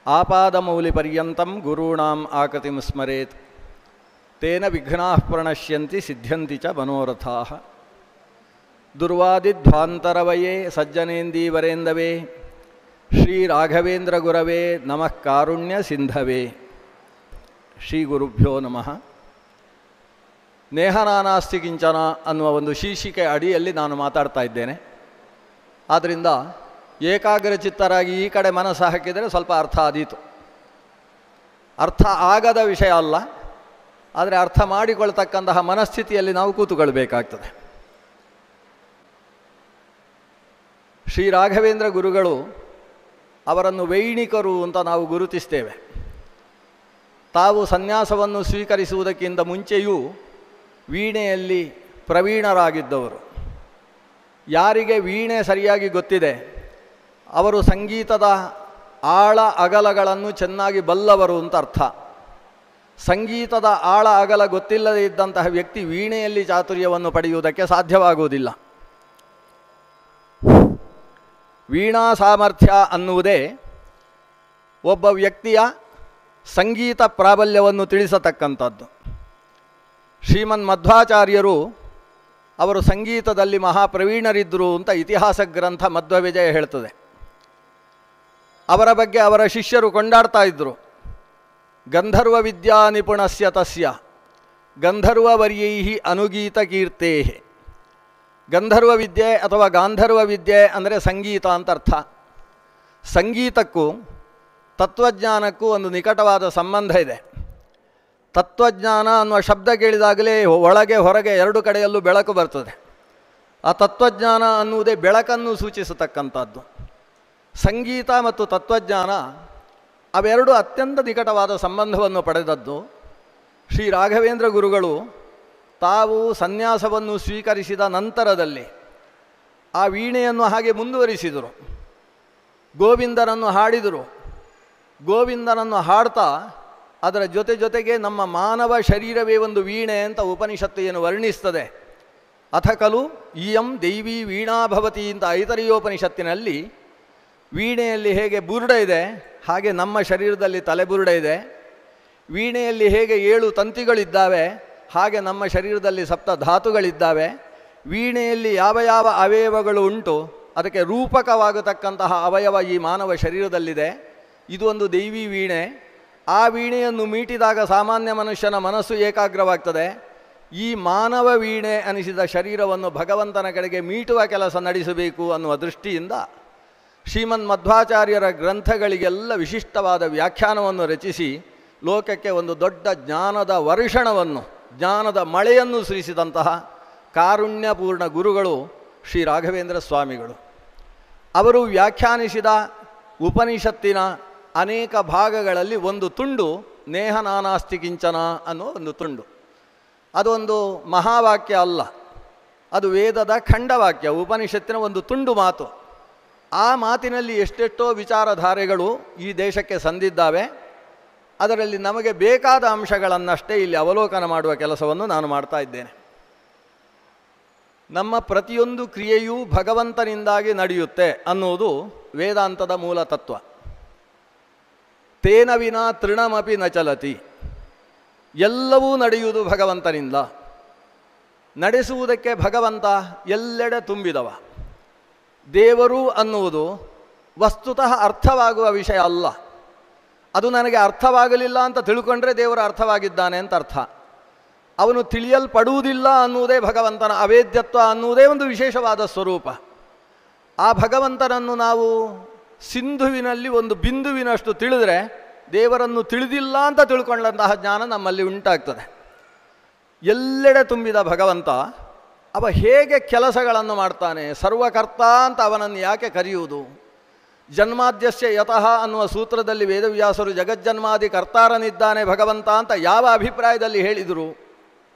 ಆಪಾದಮೌಲಿಪರ್ಯಂತಂ ಗುರುಣಾಂ ಆಕೃತಿಂ ಸ್ಮರೇತ್ ತೇನ ವಿಘ್ನಾಃ ಪ್ರಣಶ್ಯಂತಿ ಸಿದ್ಧ್ಯಂತಿ ಚ ಮನೋರಥಾಃ. ದುರ್ವಾದಿಧ್ವಾಂತರವಯೇ ಸಜ್ಜನೇಂದೀವರೇಂದವೇ ಶ್ರೀ ರಾಘವೇಂದ್ರ ಗುರವೇ ನಮಃ ಕಾರುಣ್ಯ ಸಿಂಧವೇ. ಶ್ರೀ ಗುರುಭ್ಯೋ ನಮಃ. ನೇಹನಾನಾಸ್ತಿ ಕಿಂಚನ ಅನ್ನುವ ಒಂದು ಶೀರ್ಷಿಕೆ ಅಡಿಯಲ್ಲಿ ನಾನು ಮಾತಾಡ್ತಾ ಇದ್ದೇನೆ. ಆದ್ದರಿಂದ ಏಕಾಗ್ರಚಿತ್ತರಾಗಿ ಈ ಕಡೆ ಮನಸ್ಸು ಹಾಕಿದರೆ ಸ್ವಲ್ಪ ಅರ್ಥ ಆದೀತು. ಅರ್ಥ ಆಗದ ವಿಷಯ ಅಲ್ಲ, ಆದರೆ ಅರ್ಥ ಮಾಡಿಕೊಳ್ತಕ್ಕಂತಹ ಮನಸ್ಥಿತಿಯಲ್ಲಿ ನಾವು ಕೂತುಕೊಳ್ಬೇಕಾಗ್ತದೆ. ಶ್ರೀ ರಾಘವೇಂದ್ರ ಗುರುಗಳು ಅವರನ್ನು ವೈಣಿಕರು ಅಂತ ನಾವು ಗುರುತಿಸ್ತೇವೆ. ತಾವು ಸನ್ಯಾಸವನ್ನು ಸ್ವೀಕರಿಸುವುದಕ್ಕಿಂತ ಮುಂಚೆಯೂ ವೀಣೆಯಲ್ಲಿ ಪ್ರವೀಣರಾಗಿದ್ದವರು. ಯಾರಿಗೆ ವೀಣೆ ಸರಿಯಾಗಿ ಗೊತ್ತಿದೆ ಅವರು ಸಂಗೀತದ ಆಳ ಅಗಲಗಳನ್ನು ಚೆನ್ನಾಗಿ ಬಲ್ಲವರು ಅಂತ ಅರ್ಥ. ಸಂಗೀತದ ಆಳ ಅಗಲ ಗೊತ್ತಿಲ್ಲದೇ ಇದ್ದಂತಹ ವ್ಯಕ್ತಿ ವೀಣೆಯಲ್ಲಿ ಚಾತುರ್ಯವನ್ನು ಪಡೆಯುವುದಕ್ಕೆ ಸಾಧ್ಯವಾಗುವುದಿಲ್ಲ. ವೀಣಾ ಸಾಮರ್ಥ್ಯ ಅನ್ನುವುದೇ ಒಬ್ಬ ವ್ಯಕ್ತಿಯ ಸಂಗೀತ ಪ್ರಾಬಲ್ಯವನ್ನು ತಿಳಿಸತಕ್ಕಂಥದ್ದು. ಶ್ರೀಮನ್ ಮಧ್ವಾಚಾರ್ಯರು ಅವರು ಸಂಗೀತದಲ್ಲಿ ಮಹಾಪ್ರವೀಣರಿದ್ದರು ಅಂತ ಇತಿಹಾಸ ಗ್ರಂಥ ಮಧ್ವವಿಜಯ ಹೇಳ್ತದೆ. ಅವರ ಬಗ್ಗೆ ಅವರ ಶಿಷ್ಯರು ಕೊಂಡಾಡ್ತಾ ಇದ್ದರು. ಗಂಧರ್ವ ವಿದ್ಯಾ ನಿಪುಣಸ್ಯ ತಸ್ಯ ಗಂಧರ್ವವರ್ಯೈ ಅನುಗೀತ ಕೀರ್ತೇ. ಗಂಧರ್ವ ವಿದ್ಯೆ ಅಥವಾ ಗಾಂಧರ್ವ ವಿದ್ಯೆ ಅಂದರೆ ಸಂಗೀತ ಅಂತ ಅರ್ಥ. ಸಂಗೀತಕ್ಕೂ ತತ್ವಜ್ಞಾನಕ್ಕೂ ಒಂದು ನಿಕಟವಾದ ಸಂಬಂಧ ಇದೆ. ತತ್ವಜ್ಞಾನ ಅನ್ನುವ ಶಬ್ದ ಕೇಳಿದಾಗಲೇ ಒಳಗೆ ಹೊರಗೆ ಎರಡು ಕಡೆಯಲ್ಲೂ ಬೆಳಕು ಬರ್ತದೆ. ಆ ತತ್ವಜ್ಞಾನ ಅನ್ನುವುದೇ ಬೆಳಕನ್ನು ಸೂಚಿಸತಕ್ಕಂಥದ್ದು. ಸಂಗೀತ ಮತ್ತು ತತ್ವಜ್ಞಾನ ಅವೆರಡು ಅತ್ಯಂತ ನಿಕಟವಾದ ಸಂಬಂಧವನ್ನು ಪಡೆದದ್ದು. ಶ್ರೀ ರಾಘವೇಂದ್ರ ಗುರುಗಳು ತಾವು ಸನ್ಯಾಸವನ್ನು ಸ್ವೀಕರಿಸಿದ ನಂತರದಲ್ಲಿ ಆ ವೀಣೆಯನ್ನು ಹಾಗೆ ಮುಂದುವರಿಸಿದರು. ಗೋವಿಂದನನ್ನು ಹಾಡಿದರು. ಗೋವಿಂದನನ್ನು ಹಾಡ್ತಾ ಅದರ ಜೊತೆಗೆ ನಮ್ಮ ಮಾನವ ಶರೀರವೇ ಒಂದು ವೀಣೆ ಅಂತ ಉಪನಿಷತ್ತು ಏನು ವರ್ಣಿಸ್ತದೆ. ಅಥ ಖಲು ಇಯಂ ದೈವೀ ವೀಣಾ ಭವತಿ ಅಂತ ಐತರೇಯೋಪನಿಷತ್ತಿನಲ್ಲಿ ವೀಣೆಯಲ್ಲಿ ಹೇಗೆ ಬುರುಡ ಇದೆ ಹಾಗೆ ನಮ್ಮ ಶರೀರದಲ್ಲಿ ತಲೆಬುರುಡ ಇದೆ. ವೀಣೆಯಲ್ಲಿ ಹೇಗೆ 7 ತಂತಿಗಳಿದ್ದಾವೆ ಹಾಗೆ ನಮ್ಮ ಶರೀರದಲ್ಲಿ 7 ಧಾತುಗಳಿದ್ದಾವೆ. ವೀಣೆಯಲ್ಲಿ ಯಾವ ಯಾವ ಅವಯವಗಳು ಉಂಟು ಅದಕ್ಕೆ ರೂಪಕವಾಗತಕ್ಕಂತಹ ಅವಯವ ಈ ಮಾನವ ಶರೀರದಲ್ಲಿದೆ. ಇದು ಒಂದು ದೈವಿ ವೀಣೆ. ಆ ವೀಣೆಯನ್ನು ಮೀಟಿದಾಗ ಸಾಮಾನ್ಯ ಮನುಷ್ಯನ ಮನಸ್ಸು ಏಕಾಗ್ರವಾಗ್ತದೆ. ಈ ಮಾನವ ವೀಣೆ ಅನಿಸಿದ ಶರೀರವನ್ನು ಭಗವಂತನ ಕಡೆಗೆ ಮೀಟುವ ಕೆಲಸ ನಡೆಸಬೇಕು ಅನ್ನುವ ದೃಷ್ಟಿಯಿಂದ ಶ್ರೀಮನ್ ಮಧ್ವಾಚಾರ್ಯರ ಗ್ರಂಥಗಳಿಗೆಲ್ಲ ವಿಶಿಷ್ಟವಾದ ವ್ಯಾಖ್ಯಾನವನ್ನು ರಚಿಸಿ ಲೋಕಕ್ಕೆ ಒಂದು ದೊಡ್ಡ ಜ್ಞಾನದ ವರ್ಷಣವನ್ನು, ಜ್ಞಾನದ ಮಳೆಯನ್ನು ಸುರಿಸಿದಂತಹ ಕಾರುಣ್ಯಪೂರ್ಣ ಗುರುಗಳು ಶ್ರೀ ರಾಘವೇಂದ್ರ ಸ್ವಾಮಿಗಳು. ಅವರು ವ್ಯಾಖ್ಯಾನಿಸಿದ ಉಪನಿಷತ್ತಿನ ಅನೇಕ ಭಾಗಗಳಲ್ಲಿ ಒಂದು ತುಂಡು ನೇಹನಾನಾಸ್ತಿ ಕಿಂಚನ ಅನ್ನೋ ಒಂದು ತುಂಡು. ಅದೊಂದು ಮಹಾವಾಕ್ಯ ಅಲ್ಲ, ಅದು ವೇದದ ಖಂಡವಾಕ್ಯ, ಉಪನಿಷತ್ತಿನ ಒಂದು ತುಂಡು ಮಾತು. ಆ ಮಾತಿನಲ್ಲಿ ಎಷ್ಟೆಷ್ಟೋ ವಿಚಾರಧಾರೆಗಳು ಈ ದೇಶಕ್ಕೆ ಸಂದಿದ್ದಾವೆ. ಅದರಲ್ಲಿ ನಮಗೆ ಬೇಕಾದ ಅಂಶಗಳನ್ನಷ್ಟೇ ಇಲ್ಲಿ ಅವಲೋಕನ ಮಾಡುವ ಕೆಲಸವನ್ನು ನಾನು ಮಾಡ್ತಾ ಇದ್ದೇನೆ. ನಮ್ಮ ಪ್ರತಿಯೊಂದು ಕ್ರಿಯೆಯೂ ಭಗವಂತನಿಂದಾಗಿ ನಡೆಯುತ್ತೆ ಅನ್ನುವುದು ವೇದಾಂತದ ಮೂಲ ತತ್ವ. ತೇನ ವಿನಾ ತೃಣಮಪಿ ನ ಚಲತಿ. ಎಲ್ಲವೂ ನಡೆಯುವುದು ಭಗವಂತನಿಂದ. ನಡೆಸುವುದಕ್ಕೆ ಭಗವಂತ ಎಲ್ಲೆಡೆ ತುಂಬಿದವ. ದೇವರು ಅನ್ನುವುದು ವಸ್ತುತಃ ಅರ್ಥವಾಗುವ ವಿಷಯ ಅಲ್ಲ. ಅದು ನನಗೆ ಅರ್ಥವಾಗಲಿಲ್ಲ ಅಂತ ತಿಳ್ಕೊಂಡ್ರೆ ದೇವರು ಅರ್ಥವಾಗಿದ್ದಾನೆ ಅಂತ ಅರ್ಥ. ಅವನು ತಿಳಿಯಲ್ಪಡುವುದಿಲ್ಲ ಅನ್ನುವುದೇ ಭಗವಂತನ ಅವೇದ್ಯತ್ವ ಅನ್ನುವುದೇ ಒಂದು ವಿಶೇಷವಾದ ಸ್ವರೂಪ. ಆ ಭಗವಂತನನ್ನು ನಾವು ಸಿಂಧುವಿನಲ್ಲಿ ಒಂದು ಬಿಂದುವಿನಷ್ಟು ತಿಳಿದರೆ ದೇವರನ್ನು ತಿಳಿದಿಲ್ಲ ಅಂತ ತಿಳ್ಕೊಂಡಂತಹ ಜ್ಞಾನ ನಮ್ಮಲ್ಲಿ ಉಂಟಾಗ್ತದೆ. ಎಲ್ಲೆಡೆ ತುಂಬಿದ ಭಗವಂತ ಅವ ಹೇಗೆ ಕೆಲಸಗಳನ್ನು ಮಾಡ್ತಾನೆ, ಸರ್ವಕರ್ತ ಅಂತ ಅವನನ್ನು ಯಾಕೆ ಕರೆಯುವುದು? ಜನ್ಮಾದ್ಯಸ್ಯ ಯತಃ ಅನ್ನುವ ಸೂತ್ರದಲ್ಲಿ ವೇದವ್ಯಾಸರು ಜಗಜ್ಜನ್ಮಾದಿ ಕರ್ತಾರನಿದ್ದಾನೆ ಭಗವಂತ ಅಂತ ಯಾವ ಅಭಿಪ್ರಾಯದಲ್ಲಿ ಹೇಳಿದರು?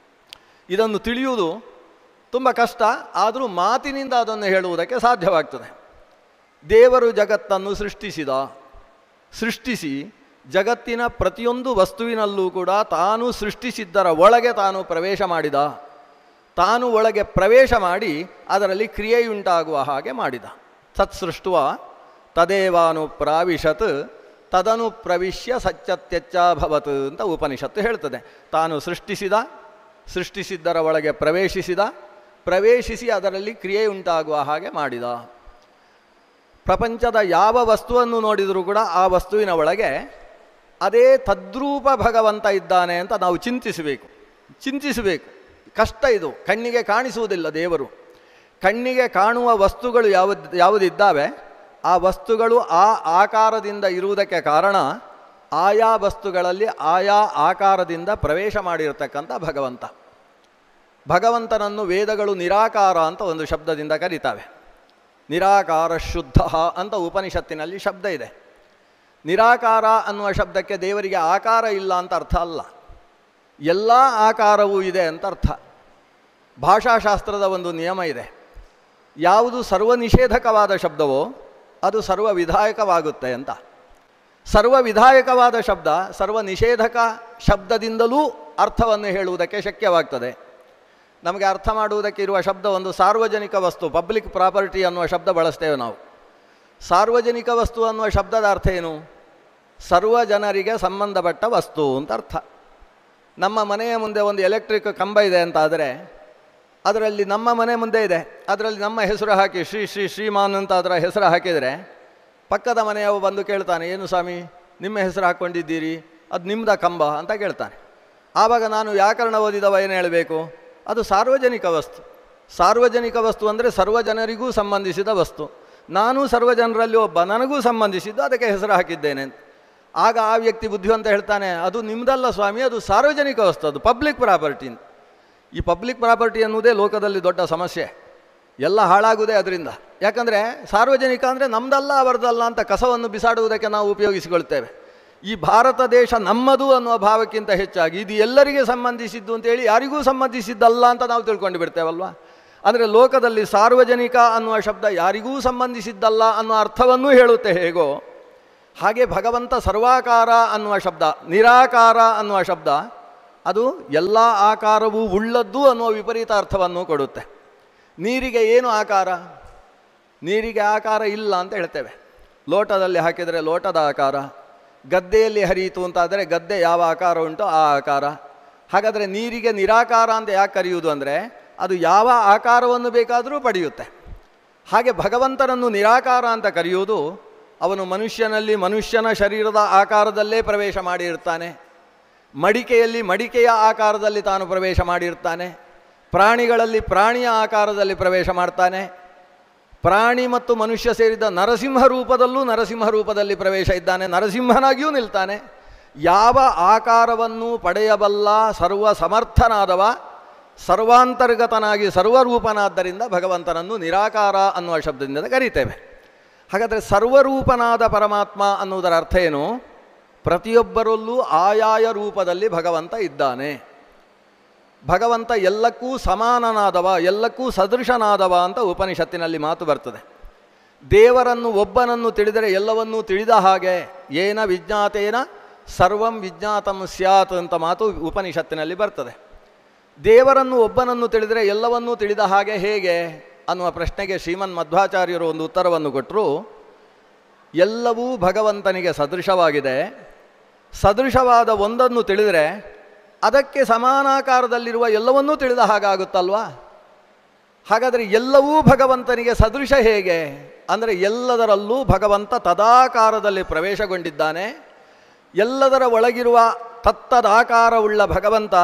ಇದನ್ನು ತಿಳಿಯುವುದು ತುಂಬ ಕಷ್ಟ. ಆದರೂ ಮಾತಿನಿಂದ ಅದನ್ನು ಹೇಳುವುದಕ್ಕೆ ಸಾಧ್ಯವಾಗ್ತದೆ. ದೇವರು ಜಗತ್ತನ್ನು ಸೃಷ್ಟಿಸಿ ಜಗತ್ತಿನ ಪ್ರತಿಯೊಂದು ವಸ್ತುವಿನಲ್ಲೂ ಕೂಡ ತಾನು ಸೃಷ್ಟಿಸಿದ್ದರ ಒಳಗೆ ತಾನು ಪ್ರವೇಶ ಮಾಡಿದ. ತಾನು ಒಳಗೆ ಪ್ರವೇಶ ಮಾಡಿ ಅದರಲ್ಲಿ ಕ್ರಿಯೆಯುಂಟಾಗುವ ಹಾಗೆ ಮಾಡಿದ. ತತ್ಸೃಷ್ಟುವ ತದೇವಾನು ಪ್ರಾವಿಶತ್ ತದನು ಪ್ರವಿಶ್ಯ ಸಚ್ಚತ್ಯಚ್ಚಾಭವತ್ ಅಂತ ಉಪನಿಷತ್ತು ಹೇಳ್ತದೆ. ತಾನು ಸೃಷ್ಟಿಸಿದ್ದರ ಒಳಗೆ ಪ್ರವೇಶಿಸಿ ಅದರಲ್ಲಿ ಕ್ರಿಯೆ ಉಂಟಾಗುವ ಹಾಗೆ ಮಾಡಿದ. ಪ್ರಪಂಚದ ಯಾವ ವಸ್ತುವನ್ನು ನೋಡಿದರೂ ಕೂಡ ಆ ವಸ್ತುವಿನ ಒಳಗೆ ಅದೇ ತದ್ರೂಪ ಭಗವಂತ ಇದ್ದಾನೆ ಅಂತ ನಾವು ಚಿಂತಿಸಬೇಕು. ಕಷ್ಟ ಇದು. ಕಣ್ಣಿಗೆ ಕಾಣಿಸುವುದಿಲ್ಲ ದೇವರು. ಕಣ್ಣಿಗೆ ಕಾಣುವ ವಸ್ತುಗಳು ಯಾವುದಿದ್ದಾವೆ ಆ ವಸ್ತುಗಳು ಆ ಆಕಾರದಿಂದ ಇರುವುದಕ್ಕೆ ಕಾರಣ ಆಯಾ ವಸ್ತುಗಳಲ್ಲಿ ಆಯಾ ಆಕಾರದಿಂದ ಪ್ರವೇಶ ಮಾಡಿರತಕ್ಕಂಥ ಭಗವಂತನನ್ನು ವೇದಗಳು ನಿರಾಕಾರ ಅಂತ ಒಂದು ಶಬ್ದದಿಂದ ಕರೀತಾವೆ. ನಿರಾಕಾರ ಶುದ್ಧ ಅಂತ ಉಪನಿಷತ್ತಿನಲ್ಲಿ ಶಬ್ದ ಇದೆ. ನಿರಾಕಾರ ಅನ್ನುವ ಶಬ್ದಕ್ಕೆ ದೇವರಿಗೆ ಆಕಾರ ಇಲ್ಲ ಅಂತ ಅರ್ಥ ಅಲ್ಲ, ಎಲ್ಲ ಆಕಾರವೂ ಇದೆ ಅಂತ ಅರ್ಥ. ಭಾಷಾಶಾಸ್ತ್ರದ ಒಂದು ನಿಯಮ ಇದೆ, ಯಾವುದು ಸರ್ವನಿಷೇಧಕವಾದ ಶಬ್ದವೋ ಅದು ಸರ್ವವಿಧಾಯಕವಾಗುತ್ತೆ ಅಂತ. ಸರ್ವವಿಧಾಯಕವಾದ ಶಬ್ದ ಸರ್ವನಿಷೇಧಕ ಶಬ್ದದಿಂದಲೂ ಅರ್ಥವನ್ನು ಹೇಳುವುದಕ್ಕೆ ಶಕ್ಯವಾಗ್ತದೆ. ನಮಗೆ ಅರ್ಥ ಮಾಡುವುದಕ್ಕೆ ಇರುವ ಶಬ್ದ ಒಂದು ಸಾರ್ವಜನಿಕ ವಸ್ತು, ಪಬ್ಲಿಕ್ ಪ್ರಾಪರ್ಟಿ ಅನ್ನುವ ಶಬ್ದ ಬಳಸ್ತೇವೆ ನಾವು. ಸಾರ್ವಜನಿಕ ವಸ್ತು ಅನ್ನುವ ಶಬ್ದದ ಅರ್ಥ ಏನು? ಸರ್ವ ಜನರಿಗೆ ಸಂಬಂಧಪಟ್ಟ ವಸ್ತು ಅಂತ ಅರ್ಥ. ನಮ್ಮ ಮನೆಯ ಮುಂದೆ ಒಂದು ಎಲೆಕ್ಟ್ರಿಕ್ ಕಂಬ ಇದೆ ಅಂತ ಆದರೆ ಅದರಲ್ಲಿ ನಮ್ಮ ಮನೆ ಮುಂದೆ ಇದೆ, ಅದರಲ್ಲಿ ನಮ್ಮ ಹೆಸರು ಹಾಕಿ ಶ್ರೀಮಾನ್ ಅಂತ ಅದರ ಹೆಸರು ಹಾಕಿದರೆ ಪಕ್ಕದ ಮನೆಯವ ಬಂದು ಕೇಳ್ತಾನೆ, ಏನು ಸ್ವಾಮಿ ನಿಮ್ಮ ಹೆಸರು ಹಾಕ್ಕೊಂಡಿದ್ದೀರಿ, ಅದು ನಿಮ್ಮದ ಕಂಬ ಅಂತ ಕೇಳ್ತಾನೆ. ಆವಾಗ ನಾನು ವ್ಯಾಕರಣ ಓದಿದವ ಏನು ಹೇಳಬೇಕು? ಅದು ಸಾರ್ವಜನಿಕ ವಸ್ತು. ಸಾರ್ವಜನಿಕ ವಸ್ತು ಅಂದರೆ ಸರ್ವ ಜನರಿಗೂ ಸಂಬಂಧಿಸಿದ ವಸ್ತು. ನಾನು ಸರ್ವ ಜನರಲ್ಲಿ ಒಬ್ಬ, ನನಗೂ ಸಂಬಂಧಿಸಿದ್ದು, ಅದಕ್ಕೆ ಹೆಸರು ಹಾಕಿದ್ದೇನೆ. ಆಗ ಆ ವ್ಯಕ್ತಿ ಬುದ್ಧಿವಂತ ಹೇಳ್ತಾನೆ, ಅದು ನಿಮ್ಮದಲ್ಲ ಸ್ವಾಮಿ, ಅದು ಸಾರ್ವಜನಿಕ ವಸ್ತು, ಅದು ಪಬ್ಲಿಕ್ ಪ್ರಾಪರ್ಟಿ. ಈ ಪಬ್ಲಿಕ್ ಪ್ರಾಪರ್ಟಿ ಅನ್ನುವುದೇ ಲೋಕದಲ್ಲಿ ದೊಡ್ಡ ಸಮಸ್ಯೆ. ಎಲ್ಲ ಹಾಳಾಗುವುದೇ ಅದರಿಂದ. ಯಾಕಂದರೆ ಸಾರ್ವಜನಿಕ ಅಂದರೆ ನಮ್ಮದಲ್ಲ ಅವರದಲ್ಲ ಅಂತ ಕಸವನ್ನು ಬಿಸಾಡುವುದಕ್ಕೆ ನಾವು ಉಪಯೋಗಿಸಿಕೊಳ್ತೇವೆ. ಈ ಭಾರತ ದೇಶ ನಮ್ಮದು ಅನ್ನುವ ಭಾವಕ್ಕಿಂತ ಹೆಚ್ಚಾಗಿ ಇದು ಎಲ್ಲರಿಗೆ ಸಂಬಂಧಿಸಿದ್ದು ಅಂತೇಳಿ ಯಾರಿಗೂ ಸಂಬಂಧಿಸಿದ್ದಲ್ಲ ಅಂತ ನಾವು ತಿಳ್ಕೊಂಡು ಬಿಡ್ತೇವಲ್ವ. ಅಂದರೆ ಲೋಕದಲ್ಲಿ ಸಾರ್ವಜನಿಕ ಅನ್ನುವ ಶಬ್ದ ಯಾರಿಗೂ ಸಂಬಂಧಿಸಿದ್ದಲ್ಲ ಅನ್ನುವ ಅರ್ಥವನ್ನೂ ಹೇಳುತ್ತೆ ಹೇಗೋ ಹಾಗೆ ಭಗವಂತ ಸರ್ವಾಕಾರ ಅನ್ನುವ ಶಬ್ದ, ನಿರಾಕಾರ ಅನ್ನುವ ಶಬ್ದ ಅದು ಎಲ್ಲ ಆಕಾರವೂ ಉಳ್ಳದ್ದು ಅನ್ನುವ ವಿಪರೀತ ಅರ್ಥವನ್ನು ಕೊಡುತ್ತೆ. ನೀರಿಗೆ ಏನು ಆಕಾರ? ನೀರಿಗೆ ಆಕಾರ ಇಲ್ಲ ಅಂತ ಹೇಳ್ತೇವೆ. ಲೋಟದಲ್ಲಿ ಹಾಕಿದರೆ ಲೋಟದ ಆಕಾರ, ಗದ್ದೆಯಲ್ಲಿ ಹರಿಯಿತು ಅಂತಾದರೆ ಗದ್ದೆ ಯಾವ ಆಕಾರ ಉಂಟೋ ಆ ಆಕಾರ. ಹಾಗಾದರೆ ನೀರಿಗೆ ನಿರಾಕಾರ ಅಂತ ಯಾಕೆ ಕರೆಯುವುದು ಅಂದರೆ ಅದು ಯಾವ ಆಕಾರವನ್ನು ಬೇಕಾದರೂ ಪಡೆಯುತ್ತೆ. ಹಾಗೆ ಭಗವಂತನನ್ನು ನಿರಾಕಾರ ಅಂತ ಕರೆಯುವುದು, ಅವನು ಮನುಷ್ಯನಲ್ಲಿ ಮನುಷ್ಯನ ಶರೀರದ ಆಕಾರದಲ್ಲೇ ಪ್ರವೇಶ ಮಾಡಿರ್ತಾನೆ, ಮಡಿಕೆಯಲ್ಲಿ ಮಡಿಕೆಯ ಆಕಾರದಲ್ಲಿ ತಾನು ಪ್ರವೇಶ ಮಾಡಿರ್ತಾನೆ, ಪ್ರಾಣಿಗಳಲ್ಲಿ ಪ್ರಾಣಿಯ ಆಕಾರದಲ್ಲಿ ಪ್ರವೇಶ ಮಾಡ್ತಾನೆ, ಪ್ರಾಣಿ ಮತ್ತು ಮನುಷ್ಯ ಸೇರಿದ ನರಸಿಂಹ ರೂಪದಲ್ಲೂ ನರಸಿಂಹ ರೂಪದಲ್ಲಿ ಪ್ರವೇಶ ಇದ್ದಾನೆ, ನರಸಿಂಹನಾಗಿಯೂ ನಿಲ್ತಾನೆ. ಯಾವ ಆಕಾರವನ್ನು ಪಡೆಯಬಲ್ಲ ಸರ್ವ ಸಮರ್ಥನಾದವ, ಸರ್ವಾಂತರ್ಗತನಾಗಿ ಸರ್ವರೂಪನಾದ್ದರಿಂದ ಭಗವಂತನನ್ನು ನಿರಾಕಾರ ಅನ್ನುವ ಶಬ್ದದಿಂದ ಕರೀತೇವೆ. ಹಾಗಾದರೆ ಸರ್ವರೂಪನಾದ ಪರಮಾತ್ಮ ಅನ್ನುವುದರ ಅರ್ಥ ಏನು? ಪ್ರತಿಯೊಬ್ಬರಲ್ಲೂ ಆಯಾಯ ರೂಪದಲ್ಲಿ ಭಗವಂತ ಇದ್ದಾನೆ. ಭಗವಂತ ಎಲ್ಲಕ್ಕೂ ಸಮಾನನಾದವ, ಎಲ್ಲಕ್ಕೂ ಸದೃಶನಾದವ ಅಂತ ಉಪನಿಷತ್ತಿನಲ್ಲಿ ಮಾತು ಬರ್ತದೆ. ದೇವರನ್ನು ಒಬ್ಬನನ್ನು ತಿಳಿದರೆ ಎಲ್ಲವನ್ನೂ ತಿಳಿದ ಹಾಗೆ, ಏನ ವಿಜ್ಞಾತೇನ ಸರ್ವಂ ವಿಜ್ಞಾತಂ ಸ್ಯಾತ್ ಅಂತ ಮಾತು ಉಪನಿಷತ್ತಿನಲ್ಲಿ ಬರ್ತದೆ. ದೇವರನ್ನು ಒಬ್ಬನನ್ನು ತಿಳಿದರೆ ಎಲ್ಲವನ್ನೂ ತಿಳಿದ ಹಾಗೆ ಹೇಗೆ ಅನ್ನುವ ಪ್ರಶ್ನೆಗೆ ಶ್ರೀಮನ್ ಮಧ್ವಾಚಾರ್ಯರು ಒಂದು ಉತ್ತರವನ್ನು ಕೊಟ್ಟರು. ಎಲ್ಲವೂ ಭಗವಂತನಿಗೆ ಸದೃಶವಾಗಿದೆ. ಸದೃಶವಾದ ಒಂದನ್ನು ತಿಳಿದರೆ ಅದಕ್ಕೆ ಸಮಾನಾಕಾರದಲ್ಲಿರುವ ಎಲ್ಲವನ್ನೂ ತಿಳಿದ ಹಾಗಾಗುತ್ತಲ್ವಾ? ಹಾಗಾದರೆ ಎಲ್ಲವೂ ಭಗವಂತನಿಗೆ ಸದೃಶ ಹೇಗೆ ಅಂದರೆ ಎಲ್ಲದರಲ್ಲೂ ಭಗವಂತ ತದಾಕಾರದಲ್ಲಿ ಪ್ರವೇಶಗೊಂಡಿದ್ದಾನೆ. ಎಲ್ಲದರ ಒಳಗಿರುವ ತತ್ತದಾಕಾರವುಳ್ಳ ಭಗವಂತ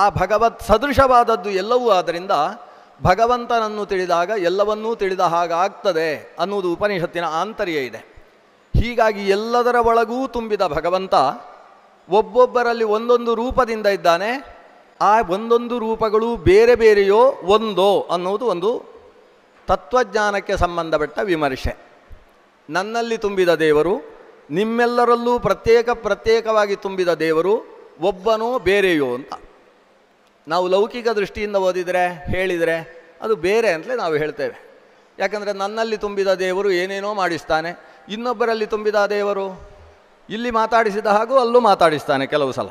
ಆ ಭಗವತ್ ಸದೃಶವಾದದ್ದು ಎಲ್ಲವೂ. ಆದ್ದರಿಂದ ಭಗವಂತನನ್ನು ತಿಳಿದಾಗ ಎಲ್ಲವನ್ನೂ ತಿಳಿದ ಹಾಗಾಗ್ತದೆ ಅನ್ನುವುದು ಉಪನಿಷತ್ತಿನ ಆಂತರ್ಯ ಇದೆ. ಹೀಗಾಗಿ ಎಲ್ಲದರ ಒಳಗೂ ತುಂಬಿದ ಭಗವಂತ ಒಬ್ಬೊಬ್ಬರಲ್ಲಿ ಒಂದೊಂದು ರೂಪದಿಂದ ಇದ್ದಾನೆ. ಆ ಒಂದೊಂದು ರೂಪಗಳು ಬೇರೆ ಬೇರೆಯೋ ಒಂದೋ ಅನ್ನುವುದು ಒಂದು ತತ್ವಜ್ಞಾನಕ್ಕೆ ಸಂಬಂಧಪಟ್ಟ ವಿಮರ್ಶೆ. ನನ್ನಲ್ಲಿ ತುಂಬಿದ ದೇವರು, ನಿಮ್ಮೆಲ್ಲರಲ್ಲೂ ಪ್ರತ್ಯೇಕವಾಗಿ ತುಂಬಿದ ದೇವರು ಒಬ್ಬನೋ ಬೇರೆಯೋ ಅಂತ ನಾವು ಲೌಕಿಕ ದೃಷ್ಟಿಯಿಂದ ಓದಿದರೆ ಹೇಳಿದರೆ ಅದು ಬೇರೆ ಅಂತಲೇ ನಾವು ಹೇಳ್ತೇವೆ. ಯಾಕಂದರೆ ನನ್ನಲ್ಲಿ ತುಂಬಿದ ದೇವರು ಏನೇನೋ ಮಾಡಿಸ್ತಾನೆ, ಇನ್ನೊಬ್ಬರಲ್ಲಿ ತುಂಬಿದ ದೇವರು ಇಲ್ಲಿ ಮಾತಾಡಿಸಿದ ಹಾಗೂ ಅಲ್ಲೂ ಮಾತಾಡಿಸ್ತಾನೆ ಕೆಲವು ಸಲ.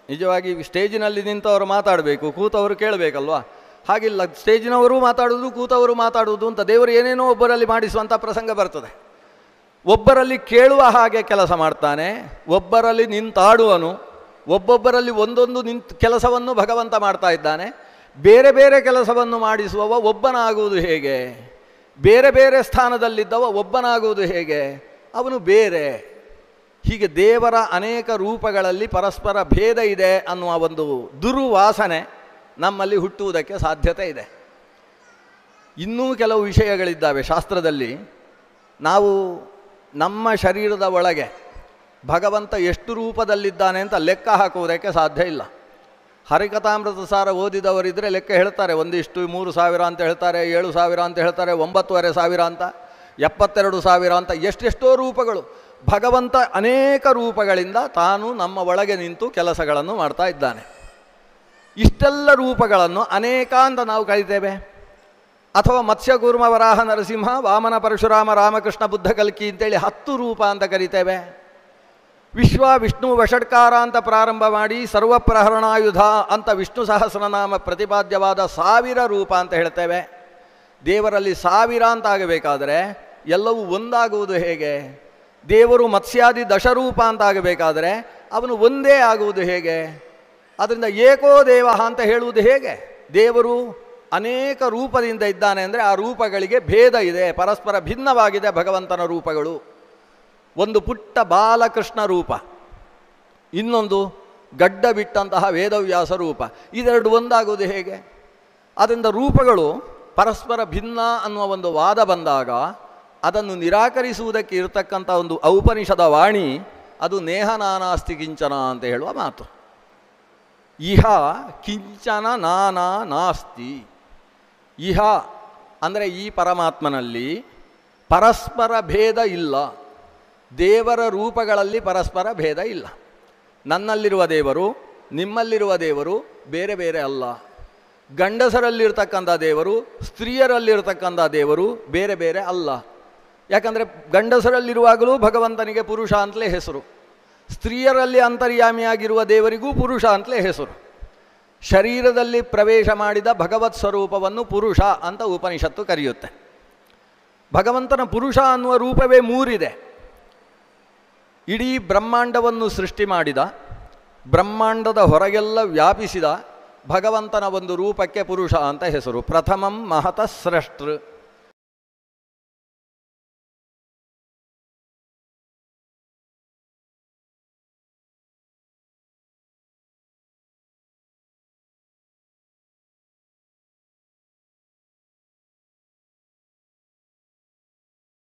ನಿಜವಾಗಿ ಸ್ಟೇಜಿನಲ್ಲಿ ನಿಂತವರು ಮಾತಾಡಬೇಕು, ಕೂತವರು ಕೇಳಬೇಕಲ್ವಾ? ಹಾಗಿಲ್ಲ, ಸ್ಟೇಜಿನವರು ಮಾತಾಡುವುದು, ಕೂತವರು ಮಾತಾಡುವುದು ಅಂತ ದೇವರು ಏನೇನೋ ಒಬ್ಬರಲ್ಲಿ ಮಾಡಿಸುವಂಥ ಪ್ರಸಂಗ ಬರ್ತದೆ. ಒಬ್ಬರಲ್ಲಿ ಕೇಳುವ ಹಾಗೆ ಕೆಲಸ ಮಾಡ್ತಾನೆ, ಒಬ್ಬರಲ್ಲಿ ನಿಂತಾಡುವನು, ಒಬ್ಬೊಬ್ಬರಲ್ಲಿ ಒಂದೊಂದು ಕೆಲಸವನ್ನು ಭಗವಂತ ಮಾಡ್ತಾ ಇದ್ದಾನೆ. ಬೇರೆ ಬೇರೆ ಕೆಲಸವನ್ನು ಮಾಡಿಸುವವ ಒಬ್ಬನಾಗುವುದು ಹೇಗೆ? ಬೇರೆ ಬೇರೆ ಸ್ಥಾನದಲ್ಲಿದ್ದವ ಒಬ್ಬನಾಗುವುದು ಹೇಗೆ? ಅವನು ಬೇರೆ. ಹೀಗೆ ದೇವರ ಅನೇಕ ರೂಪಗಳಲ್ಲಿ ಪರಸ್ಪರ ಭೇದ ಇದೆ ಅನ್ನುವ ಒಂದು ದುರ್ವಾಸನೆ ನಮ್ಮಲ್ಲಿ ಹುಟ್ಟುವುದಕ್ಕೆ ಸಾಧ್ಯತೆ ಇದೆ. ಇನ್ನೂ ಕೆಲವು ವಿಷಯಗಳಿದ್ದಾವೆ ಶಾಸ್ತ್ರದಲ್ಲಿ. ನಾವು ನಮ್ಮ ಶರೀರದ ಒಳಗೆ ಭಗವಂತ ಎಷ್ಟು ರೂಪದಲ್ಲಿದ್ದಾನೆ ಅಂತ ಲೆಕ್ಕ ಹಾಕುವುದಕ್ಕೆ ಸಾಧ್ಯ ಇಲ್ಲ. ಹರಿಕಥಾಮೃತ ಸಾರ ಓದಿದವರಿದ್ದರೆ ಲೆಕ್ಕ ಹೇಳ್ತಾರೆ. 1:3,000 ಅಂತ ಹೇಳ್ತಾರೆ, 7,000 ಅಂತ ಹೇಳ್ತಾರೆ, 9,500 ಅಂತ, 72,000 ಅಂತ, ಎಷ್ಟೆಷ್ಟೋ ರೂಪಗಳು. ಭಗವಂತ ಅನೇಕ ರೂಪಗಳಿಂದ ತಾನು ನಮ್ಮ ಒಳಗೆ ನಿಂತು ಕೆಲಸಗಳನ್ನು ಮಾಡ್ತಾ ಇದ್ದಾನೆ. ಇಷ್ಟೆಲ್ಲ ರೂಪಗಳನ್ನು ಅನೇಕ ಅಂತ ನಾವು ಕರೀತೇವೆ. ಅಥವಾ ಮತ್ಸ್ಯ ಕೂರ್ಮ ವರಾಹ ನರಸಿಂಹ ವಾಮನ ಪರಶುರಾಮ ರಾಮಕೃಷ್ಣ ಬುದ್ಧ ಕಲ್ಕಿ ಅಂತೇಳಿ 10 ರೂಪ ಅಂತ ಕರೀತೇವೆ. ವಿಶ್ವ ವಿಷ್ಣು ವಷಟ್ಕಾರ ಅಂತ ಪ್ರಾರಂಭ ಮಾಡಿ ಸರ್ವಪ್ರಹರಣಾಯುಧ ಅಂತ ವಿಷ್ಣು ಸಹಸ್ರನಾಮ ಪ್ರತಿಪಾದ್ಯವಾದ 1000 ರೂಪ ಅಂತ ಹೇಳ್ತೇವೆ. ದೇವರಲ್ಲಿ 1000 ಅಂತ ಆಗಬೇಕಾದರೆ ಎಲ್ಲವೂ ಒಂದಾಗುವುದು ಹೇಗೆ? ದೇವರು ಮತ್ಸ್ಯಾದಿ ದಶರೂಪ ಅಂತ ಆಗಬೇಕಾದರೆ ಅವನು ಒಂದೇ ಆಗುವುದು ಹೇಗೆ? ಅದರಿಂದ ಏಕೋ ದೇವ ಅಂತ ಹೇಳುವುದು ಹೇಗೆ? ದೇವರು ಅನೇಕ ರೂಪದಿಂದ ಇದ್ದಾನೆ ಅಂದರೆ ಆ ರೂಪಗಳಿಗೆ ಭೇದ ಇದೆ, ಪರಸ್ಪರ ಭಿನ್ನವಾಗಿದೆ ಭಗವಂತನ ರೂಪಗಳು. ಒಂದು ಪುಟ್ಟ ಬಾಲಕೃಷ್ಣ ರೂಪ, ಇನ್ನೊಂದು ಗಡ್ಡ ಬಿಟ್ಟಂತಹ ವೇದವ್ಯಾಸ ರೂಪ. ಇದೆರಡು ಒಂದಾಗುವುದು ಹೇಗೆ? ಅದರಿಂದ ರೂಪಗಳು ಪರಸ್ಪರ ಭಿನ್ನ ಅನ್ನುವ ಒಂದು ವಾದ ಬಂದಾಗ ಅದನ್ನು ನಿರಾಕರಿಸುವುದಕ್ಕೆ ಇರತಕ್ಕಂಥ ಒಂದು ಔಪನಿಷದ ವಾಣಿ ಅದು ನೇಹ ನಾನಾಸ್ತಿ ಕಿಂಚನ ಅಂತ ಹೇಳುವ ಮಾತು. ಇಹ ಕಿಂಚನ ನಾನಾ ನಾಸ್ತಿ. ಇಹ ಅಂದರೆ ಈ ಪರಮಾತ್ಮನಲ್ಲಿ ಪರಸ್ಪರ ಭೇದ ಇಲ್ಲ. ದೇವರ ರೂಪಗಳಲ್ಲಿ ಪರಸ್ಪರ ಭೇದ ಇಲ್ಲ. ನನ್ನಲ್ಲಿರುವ ದೇವರು ನಿಮ್ಮಲ್ಲಿರುವ ದೇವರು ಬೇರೆ ಬೇರೆ ಅಲ್ಲ. ಗಂಡಸರಲ್ಲಿರ್ತಕ್ಕಂಥ ದೇವರು ಸ್ತ್ರೀಯರಲ್ಲಿರ್ತಕ್ಕಂಥ ದೇವರು ಬೇರೆ ಬೇರೆ ಅಲ್ಲ. ಯಾಕಂದರೆ ಗಂಡಸರಲ್ಲಿರುವಾಗಲೂ ಭಗವಂತನಿಗೆ ಪುರುಷ ಅಂತಲೇ ಹೆಸರು, ಸ್ತ್ರೀಯರಲ್ಲಿ ಅಂತರ್ಯಾಮಿಯಾಗಿರುವ ದೇವರಿಗೂ ಪುರುಷ ಅಂತಲೇ ಹೆಸರು. ಶರೀರದಲ್ಲಿ ಪ್ರವೇಶ ಮಾಡಿದ ಭಗವತ್ ಸ್ವರೂಪವನ್ನು ಪುರುಷ ಅಂತ ಉಪನಿಷತ್ತು ಕರೆಯುತ್ತೆ. ಭಗವಂತನ ಪುರುಷ ಅನ್ನುವ ರೂಪವೇ 3 ಇದೆ. ಇಡೀ ಬ್ರಹ್ಮಾಂಡವನ್ನು ಸೃಷ್ಟಿ ಮಾಡಿದ, ಬ್ರಹ್ಮಾಂಡದ ಹೊರಗೆಲ್ಲ ವ್ಯಾಪಿಸಿದ ಭಗವಂತನ ಒಂದು ರೂಪಕ್ಕೆ ಪುರುಷ ಅಂತ ಹೆಸರು. ಪ್ರಥಮಂ ಮಹತಃ ಸ್ರಷ್ಟೃ.